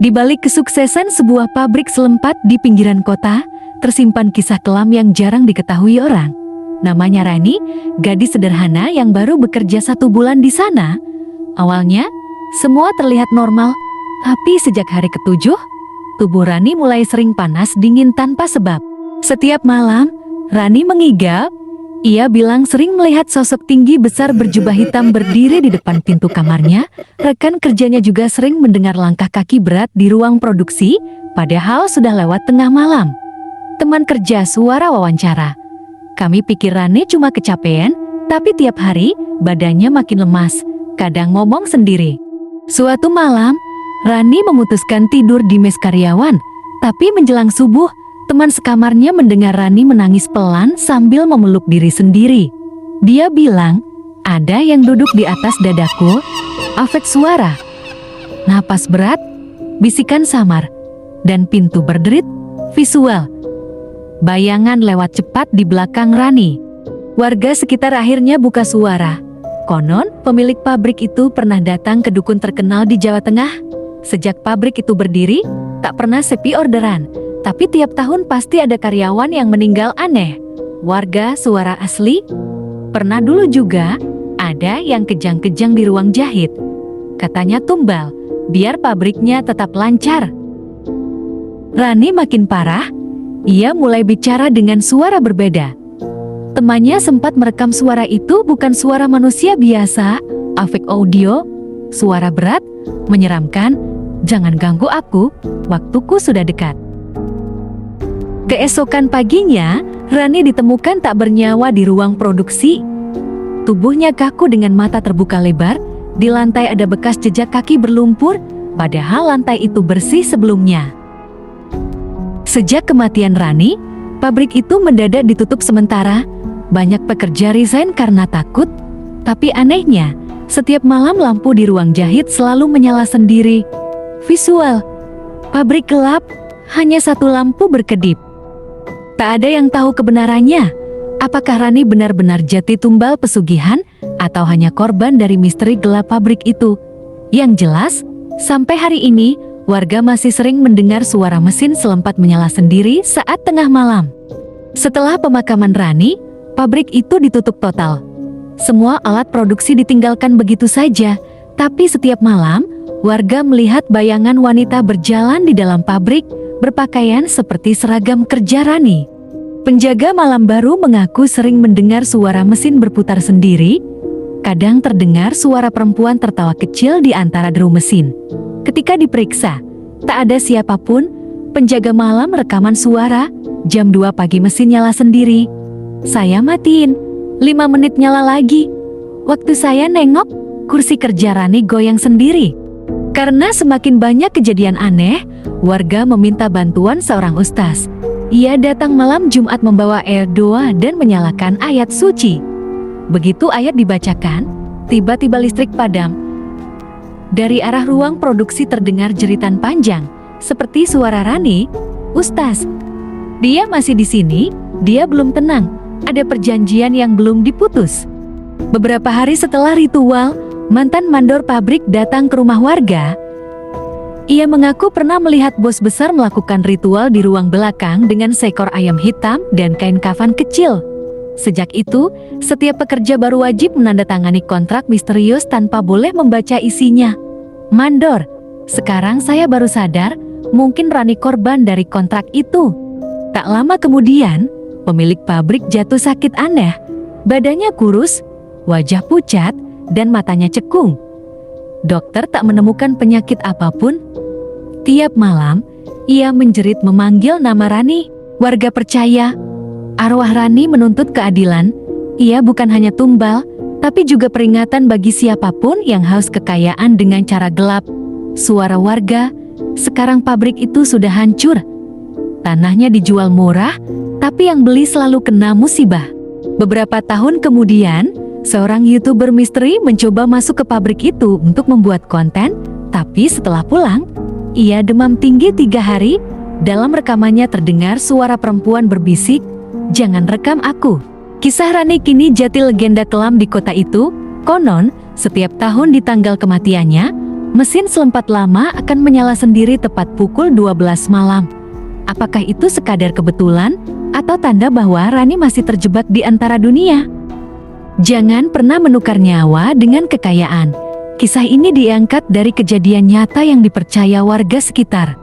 Di balik kesuksesan sebuah pabrik selempat di pinggiran kota, tersimpan kisah kelam yang jarang diketahui orang. Namanya Rani, gadis sederhana yang baru bekerja 1 bulan di sana. Awalnya, semua terlihat normal, tapi sejak hari ke-7, tubuh Rani mulai sering panas dingin tanpa sebab. Setiap malam, Rani mengigau. Ia bilang sering melihat sosok tinggi besar berjubah hitam berdiri di depan pintu kamarnya. Rekan kerjanya juga sering mendengar langkah kaki berat di ruang produksi, padahal sudah lewat tengah malam. Teman kerja suara wawancara. Kami pikir Rani cuma kecapean, tapi tiap hari badannya makin lemas, kadang ngomong sendiri. Suatu malam, Rani memutuskan tidur di mes karyawan, tapi menjelang subuh, teman sekamarnya mendengar Rani menangis pelan sambil memeluk diri sendiri. Dia bilang, ada yang duduk di atas dadaku. Afek suara, napas berat, bisikan samar, dan pintu berderit. Visual, bayangan lewat cepat di belakang Rani. Warga sekitar akhirnya buka suara. Konon, pemilik pabrik itu pernah datang ke dukun terkenal di Jawa Tengah. Sejak pabrik itu berdiri, tak pernah sepi orderan. Tapi tiap tahun pasti ada karyawan yang meninggal aneh. Warga suara asli. Pernah dulu juga ada yang kejang-kejang di ruang jahit. Katanya tumbal, biar pabriknya tetap lancar. Rani makin parah. Ia mulai bicara dengan suara berbeda. Temannya sempat merekam suara itu bukan suara manusia biasa, efek audio, suara berat, menyeramkan. Jangan ganggu aku, waktuku sudah dekat. Keesokan paginya, Rani ditemukan tak bernyawa di ruang produksi. Tubuhnya kaku dengan mata terbuka lebar, di lantai ada bekas jejak kaki berlumpur, padahal lantai itu bersih sebelumnya. Sejak kematian Rani, pabrik itu mendadak ditutup sementara. Banyak pekerja resign karena takut, tapi anehnya, setiap malam lampu di ruang jahit selalu menyala sendiri. Visual, pabrik gelap, hanya 1 lampu berkedip. Tak ada yang tahu kebenarannya. Apakah Rani benar-benar jati tumbal pesugihan atau hanya korban dari misteri gelap pabrik itu? Yang jelas, sampai hari ini warga masih sering mendengar suara mesin selempat menyala sendiri saat tengah malam. Setelah pemakaman Rani, pabrik itu ditutup total. Semua alat produksi ditinggalkan begitu saja, tapi setiap malam warga melihat bayangan wanita berjalan di dalam pabrik, berpakaian seperti seragam kerja Rani. Penjaga malam baru mengaku sering mendengar suara mesin berputar sendiri. Kadang terdengar suara perempuan tertawa kecil di antara deru mesin. Ketika diperiksa, tak ada siapapun. Penjaga malam rekaman suara. Jam 2 pagi mesin nyala sendiri. Saya matiin. 5 menit nyala lagi. Waktu saya nengok, kursi kerja Rani goyang sendiri. Karena semakin banyak kejadian aneh, warga meminta bantuan seorang ustaz. Ia datang malam Jumat membawa air doa dan menyalakan ayat suci. Begitu ayat dibacakan, tiba-tiba listrik padam. Dari arah ruang produksi terdengar jeritan panjang, seperti suara Rani. Ustaz, dia masih di sini, dia belum tenang, ada perjanjian yang belum diputus. Beberapa hari setelah ritual, mantan mandor pabrik datang ke rumah warga. Ia mengaku pernah melihat bos besar melakukan ritual di ruang belakang dengan seekor ayam hitam dan kain kafan kecil. Sejak itu, setiap pekerja baru wajib menandatangani kontrak misterius tanpa boleh membaca isinya. Mandor, sekarang saya baru sadar, mungkin Rani korban dari kontrak itu. Tak lama kemudian, pemilik pabrik jatuh sakit aneh. Badannya kurus, wajah pucat, dan matanya cekung. Dokter tak menemukan penyakit apapun. Tiap malam, ia menjerit memanggil nama Rani. Warga percaya, arwah Rani menuntut keadilan. Ia bukan hanya tumbal, tapi juga peringatan bagi siapapun yang haus kekayaan dengan cara gelap. Suara warga, sekarang pabrik itu sudah hancur. Tanahnya dijual murah, tapi yang beli selalu kena musibah. Beberapa tahun kemudian, seorang YouTuber misteri mencoba masuk ke pabrik itu untuk membuat konten, tapi setelah pulang, ia demam tinggi 3 hari. Dalam rekamannya terdengar suara perempuan berbisik, "Jangan rekam aku." Kisah Rani kini jadi legenda kelam di kota itu. Konon, setiap tahun di tanggal kematiannya, Mesin selempat lama akan menyala sendiri tepat pukul 12 malam. Apakah itu sekadar kebetulan atau tanda bahwa Rani masih terjebak di antara dunia? Jangan pernah menukar nyawa dengan kekayaan. Kisah ini diangkat dari kejadian nyata yang dipercaya warga sekitar.